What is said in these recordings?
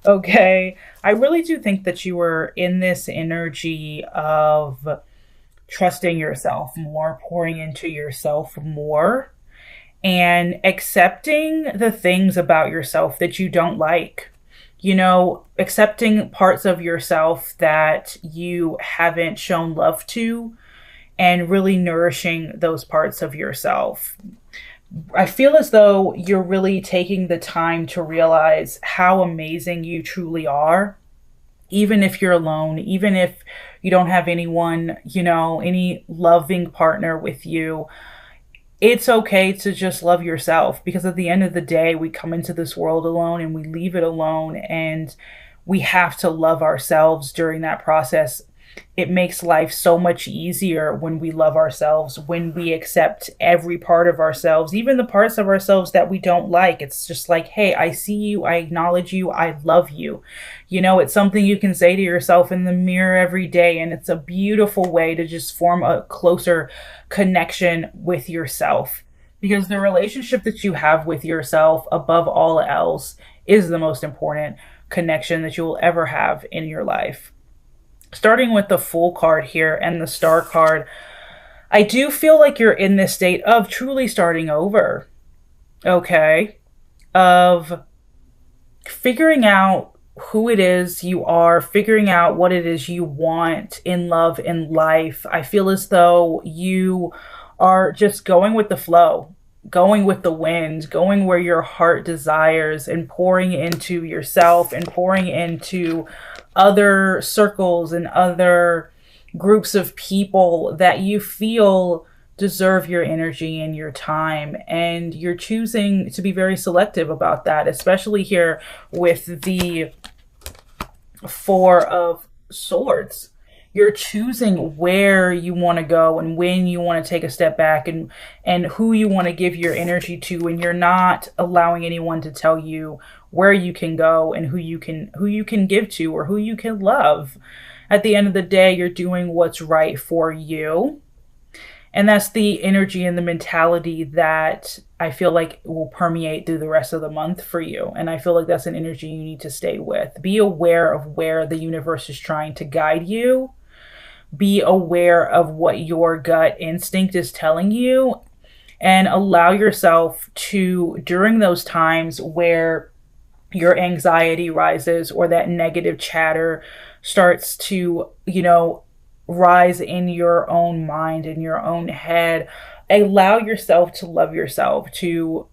Okay. I really do think that you were in this energy of trusting yourself more, pouring into yourself more, and accepting the things about yourself that you don't like. You know, accepting parts of yourself that you haven't shown love to and really nourishing those parts of yourself. I feel as though you're really taking the time to realize how amazing you truly are, even if you're alone, even if you don't have anyone, any loving partner with you. It's okay to just love yourself, because at the end of the day, we come into this world alone and we leave it alone, and we have to love ourselves during that process. It makes life so much easier when we love ourselves, when we accept every part of ourselves, even the parts of ourselves that we don't like. It's just like, hey, I see you, I acknowledge you, I love you. It's something you can say to yourself in the mirror every day, and it's a beautiful way to just form a closer connection with yourself. Because the relationship that you have with yourself, above all else, is the most important connection that you will ever have in your life. Starting with the Fool card here and the Star card, I do feel like you're in this state of truly starting over, okay? Of figuring out who it is you are, figuring out what it is you want in love, in life. I feel as though you are just going with the flow, going with the wind, going where your heart desires, and pouring into yourself and pouring into other circles and other groups of people that you feel deserve your energy and your time. And you're choosing to be very selective about that, especially here with the Four of Swords. You're choosing where you want to go and when you want to take a step back, and who you want to give your energy to, and you're not allowing anyone to tell you where you can go and who you can give to or who you can love. At the end of the day, you're doing what's right for you. And that's the energy and the mentality that I feel like will permeate through the rest of the month for you. And I feel like that's an energy you need to stay with. Be aware of where the universe is trying to guide you. Be aware of what your gut instinct is telling you, and allow yourself to, during those times where your anxiety rises or that negative chatter starts to, rise in your own mind, in your own head, allow yourself to love yourself, to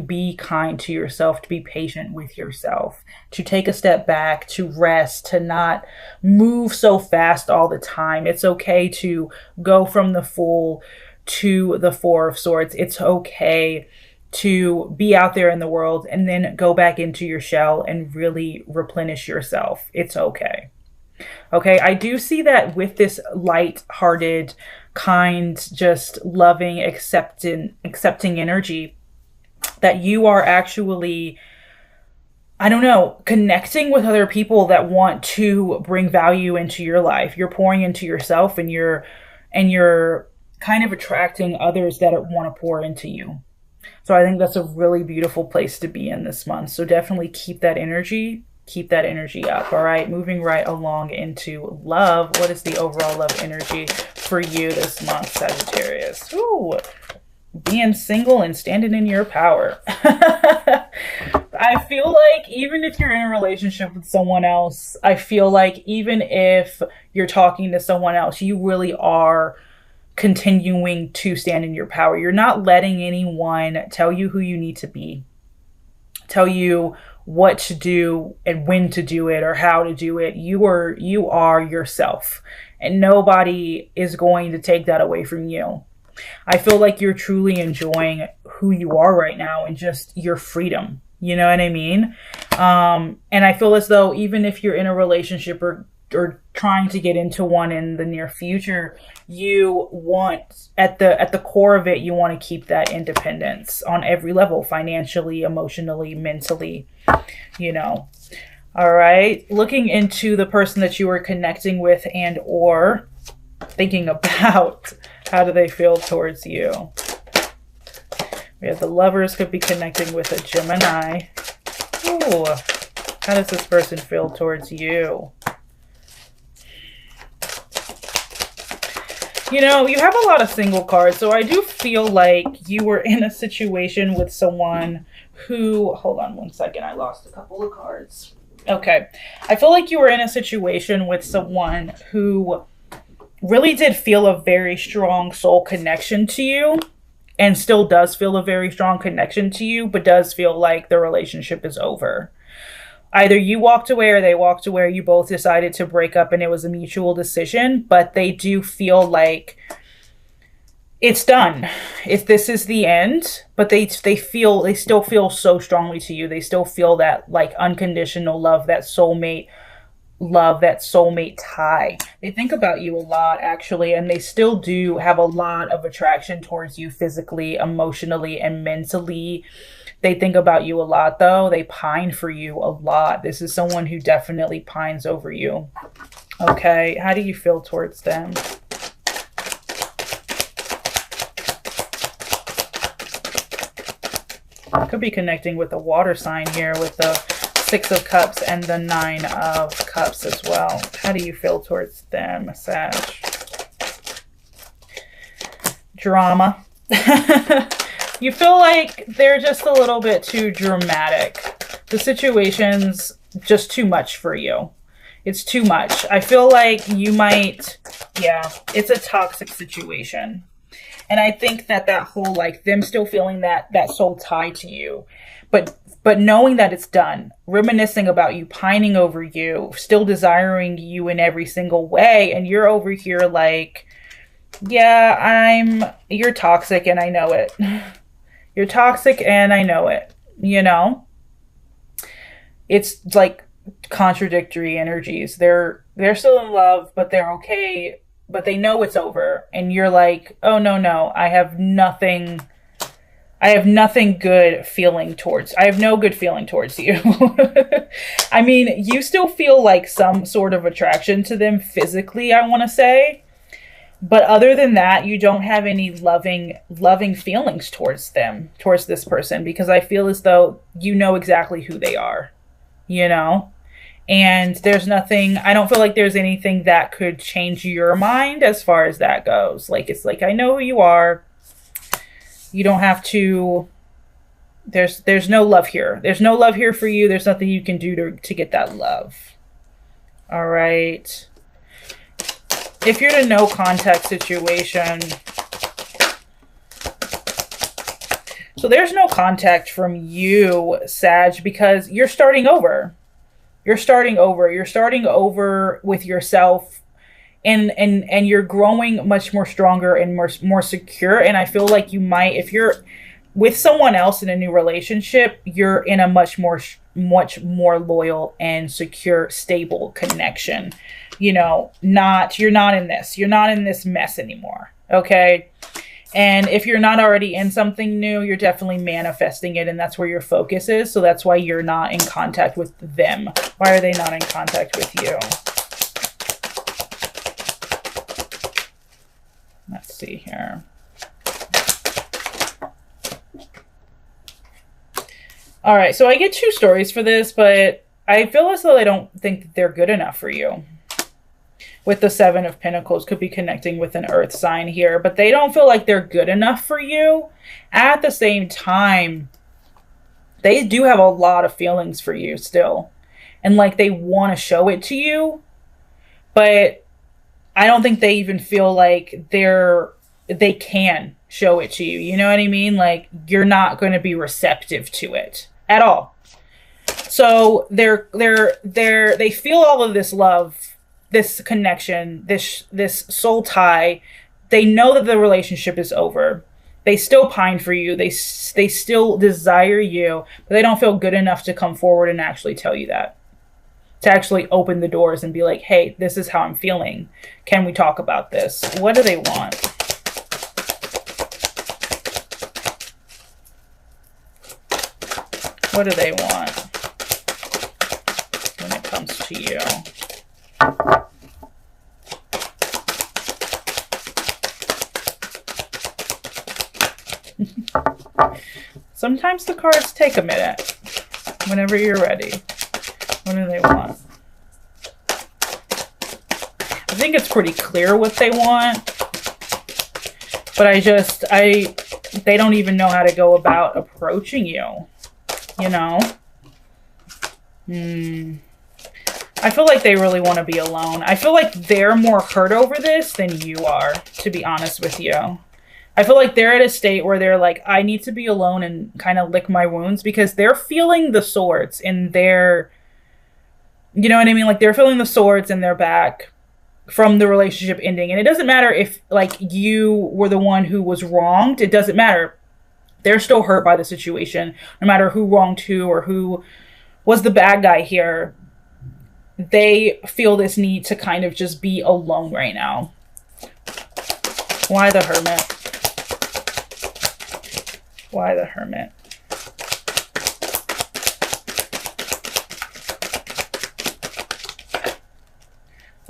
be kind to yourself, to be patient with yourself, to take a step back, to rest, to not move so fast all the time. It's okay to go from the Fool to the Four of Swords. It's okay to be out there in the world and then go back into your shell and really replenish yourself. It's okay. Okay, I do see that with this light-hearted, kind, just loving, accepting energy, that you are actually, I don't know, connecting with other people that want to bring value into your life. You're pouring into yourself, and you're kind of attracting others that want to pour into you. So I think that's a really beautiful place to be in this month. So definitely keep that energy. Keep that energy up. All right, moving right along into love. What is the overall love energy for you this month, Sagittarius? Ooh, being single and standing in your power. I feel like even if you're in a relationship with someone else, I feel like even if you're talking to someone else, you really are continuing to stand in your power. You're not letting anyone tell you who you need to be, tell you what to do and when to do it or how to do it. You are yourself, and nobody is going to take that away from you. I feel like you're truly enjoying who you are right now and just your freedom. You know what I mean? And I feel as though even if you're in a relationship or trying to get into one in the near future, you want, at the core of it, you want to keep that independence on every level, financially, emotionally, mentally, All right. Looking into the person that you are connecting with and or thinking about, how do they feel towards you? We have the Lovers, could be connecting with a Gemini. Ooh. How does this person feel towards you? You know, you have a lot of single cards, so I do feel like you were in a situation with someone who, hold on one second, I lost a couple of cards. Okay, I feel like you were in a situation with someone who really did feel a very strong soul connection to you, and still does feel a very strong connection to you, but does feel like the relationship is over. Either you walked away or they walked away, or you both decided to break up and it was a mutual decision, but they do feel like it's done. If this is the end, but they still feel so strongly to you. They still feel that like unconditional love, that soulmate love, that soulmate tie. They think about you a lot, actually, and they still do have a lot of attraction towards you physically, emotionally, and mentally. They think about you a lot, though. They pine for you a lot. This is someone who definitely pines over you. Okay, how do you feel towards them? Could be connecting with the water sign here with the 6 of Cups and the 9 of Cups as well. How do you feel towards them, Sag? Drama. You feel like they're just a little bit too dramatic. The situation's just too much for you. It's too much. I feel like you might, yeah, it's a toxic situation. And I think that whole, like, them still feeling that soul tie to you, but knowing that it's done, reminiscing about you, pining over you, still desiring you in every single way. And you're over here like, yeah, you're toxic and I know it. You're toxic and I know it, you know? It's like contradictory energies. They're still in love, but they're okay, but they know it's over. And you're like, oh no, I have no good feeling towards you. I mean, you still feel like some sort of attraction to them physically, I want to say. But other than that, you don't have any loving feelings towards them, towards this person, because I feel as though you know exactly who they are, you know? And there's nothing, I don't feel like there's anything that could change your mind as far as that goes. Like, it's like, I know who you are. You don't have to, there's no love here. There's no love here for you. There's nothing you can do to get that love. All right. If you're in a no contact situation, so there's no contact from you, Sag, because you're starting over. You're starting over. You're starting over with yourself, and you're growing much more stronger and more secure. And I feel like you might, if you're with someone else in a new relationship, you're in a much more loyal and secure, stable connection. You know, you're not in this mess anymore. Okay. And if you're not already in something new, you're definitely manifesting it. And that's where your focus is. So that's why you're not in contact with them. Why are they not in contact with you? Let's see here. All right. So I get 2 stories for this, but I feel as though I don't think that they're good enough for you. With the 7 of Pentacles, could be connecting with an earth sign here, but they don't feel like they're good enough for you. At the same time, they do have a lot of feelings for you still. And like they want to show it to you, but I don't think they even feel like they can show it to you. You know what I mean? Like you're not going to be receptive to it at all. So they feel all of this love, this connection, this soul tie. They know that the relationship is over. They still pine for you. They still desire you, but they don't feel good enough to come forward and actually tell you that. To actually open the doors and be like, hey, this is how I'm feeling. Can we talk about this? What do they want? What do they want when it comes to you? Sometimes the cards take a minute. Whenever you're ready. What do they want? I think it's pretty clear what they want. But they don't even know how to go about approaching you. You know? I feel like they really want to be alone. I feel like they're more hurt over this than you are, to be honest with you. I feel like they're at a state where they're like, I need to be alone and kind of lick my wounds, because they're feeling the swords in their, you know what I mean? Like, they're feeling the swords in their back from the relationship ending. And it doesn't matter if, like, you were the one who was wronged. It doesn't matter. They're still hurt by the situation, no matter who wronged who or who was the bad guy here. They feel this need to kind of just be alone right now. Why the Hermit? Why the Hermit?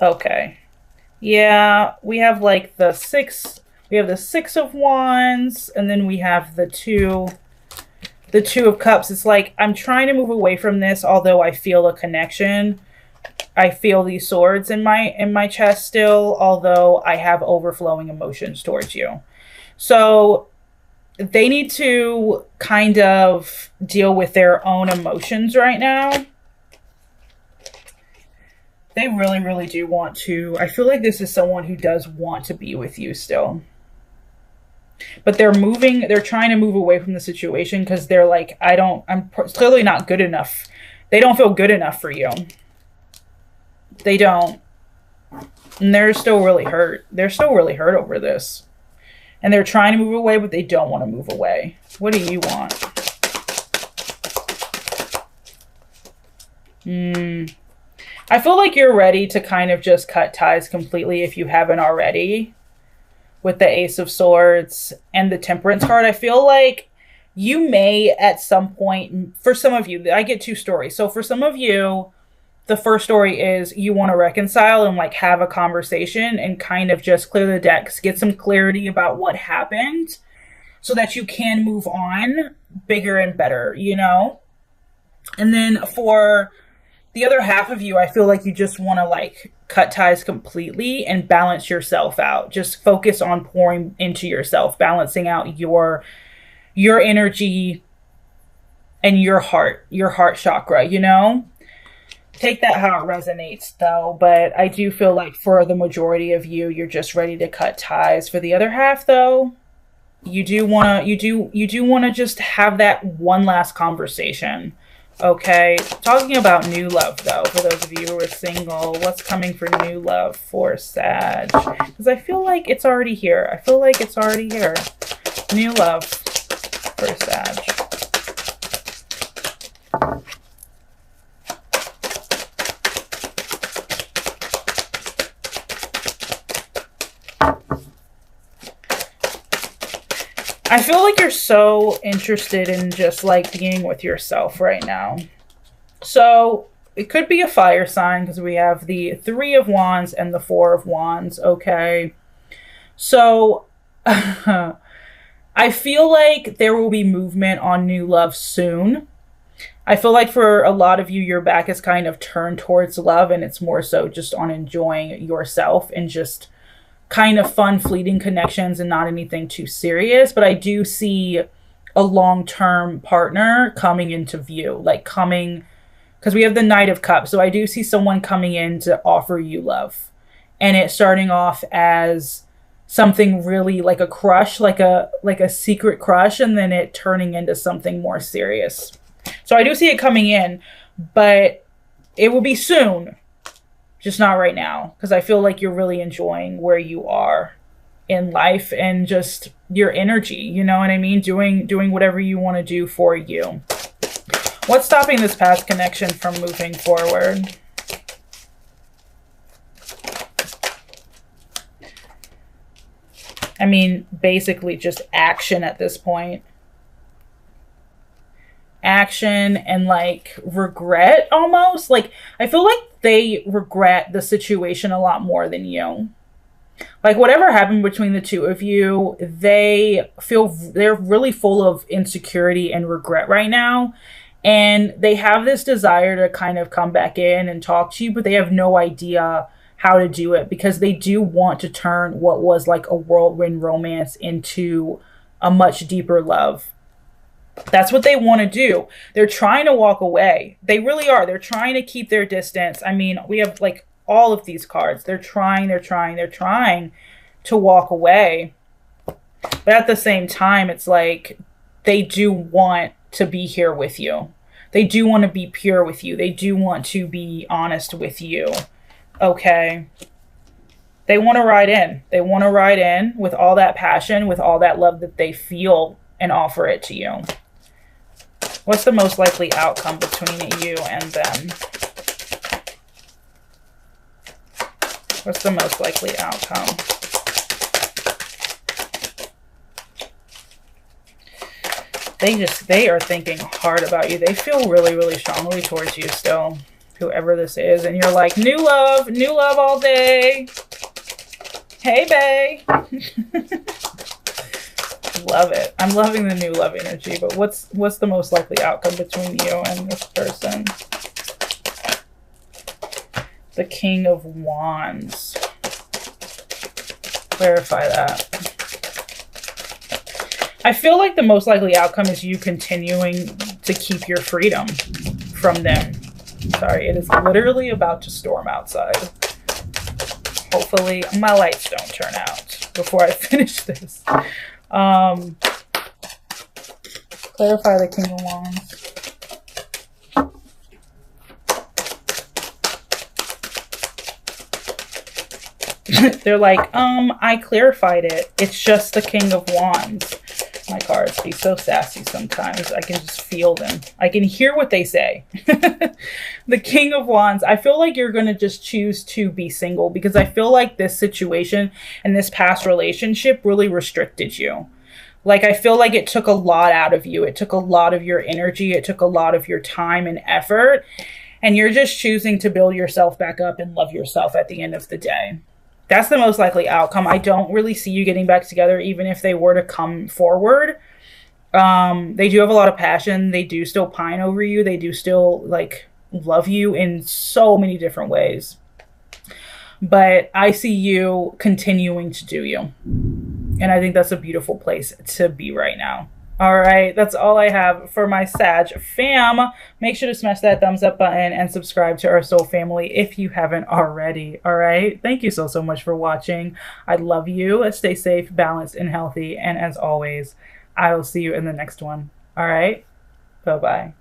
Okay. Yeah, we have like the six. We have the Six of Wands, and then we have the Two of Cups. It's like, I'm trying to move away from this, although I feel a connection. I feel these swords in my chest still, although I have overflowing emotions towards you. So they need to kind of deal with their own emotions right now. They really, really do want to. I feel like this is someone who does want to be with you still. But they're trying to move away from the situation because they're like, I'm clearly not good enough. They don't feel good enough for you. They don't. And they're still really hurt. They're still really hurt over this. And they're trying to move away, but they don't want to move away. What do you want? I feel like you're ready to kind of just cut ties completely if you haven't already. With the Ace of Swords and the Temperance card, I feel like you may at some point, for some of you, I get two stories. So for some of you, the first story is you want to reconcile and like have a conversation and kind of just clear the decks, get some clarity about what happened so that you can move on bigger and better, you know? And then for the other half of you, I feel like you just want to like cut ties completely and balance yourself out. Just focus on pouring into yourself, balancing out your energy and your heart chakra, you know? Take that how it resonates though, but I do feel like for the majority of you, you're just ready to cut ties. For the other half though, you do want to just have that one last conversation. Okay, talking about new love though, for those of you who are single, what's coming for new love for Sag? Because I feel like it's already here. I feel like it's already here. New love for Sag. I feel like you're so interested in just like being with yourself right now. So it could be a fire sign because we have the Three of Wands and the Four of Wands. Okay. So I feel like there will be movement on new love soon. I feel like for a lot of you, your back is kind of turned towards love and it's more so just on enjoying yourself and just kind of fun, fleeting connections and not anything too serious. But I do see a long-term partner coming into view, like coming, because we have the Knight of Cups. So I do see someone coming in to offer you love, and it starting off as something really like a crush, like a secret crush, and then it turning into something more serious. So I do see it coming in, but it will be soon. Just not right now, because I feel like you're really enjoying where you are in life and just your energy, you know what I mean? Doing whatever you want to do for you. What's stopping this past connection from moving forward? I mean, basically just action at this point. Action and like regret almost. Like, I feel like they regret the situation a lot more than you. Like, whatever happened between the two of you, they feel they're really full of insecurity and regret right now. And they have this desire to kind of come back in and talk to you, but they have no idea how to do it because they do want to turn what was like a whirlwind romance into a much deeper love. That's what they want to do. They're trying to walk away. They really are. They're trying to keep their distance. I mean, we have like all of these cards. They're trying to walk away. But at the same time, it's like they do want to be here with you. They do want to be pure with you. They do want to be honest with you. Okay. They want to ride in. They want to ride in with all that passion, with all that love that they feel and offer it to you. What's the most likely outcome between you and them? What's the most likely outcome? They are thinking hard about you. They feel really, really strongly towards you still, whoever this is. And you're like, new love all day. Hey, bae. Love it. I'm loving the new love energy, but what's the most likely outcome between you and this person? The King of Wands. Clarify that. I feel like the most likely outcome is you continuing to keep your freedom from them. Sorry, it is literally about to storm outside. Hopefully my lights don't turn out before I finish this. Clarify the King of Wands. They're like, I clarified it. It's just the King of Wands. My cards be so sassy sometimes. I can just feel them. I can hear what they say. The King of Wands. I feel like you're going to just choose to be single because I feel like this situation and this past relationship really restricted you. Like, I feel like it took a lot out of you. It took a lot of your energy. It took a lot of your time and effort. And you're just choosing to build yourself back up and love yourself at the end of the day. That's the most likely outcome. I don't really see you getting back together, even if they were to come forward. They do have a lot of passion. They do still pine over you. They do still, like, love you in so many different ways. But I see you continuing to do you. And I think that's a beautiful place to be right now. All right, that's all I have for my Sag fam. Make sure to smash that thumbs up button and subscribe to our soul family if you haven't already. All right, thank you so much for watching. I love you. Stay safe, balanced, and healthy. And as always, I will see you in the next one. All right, bye-bye.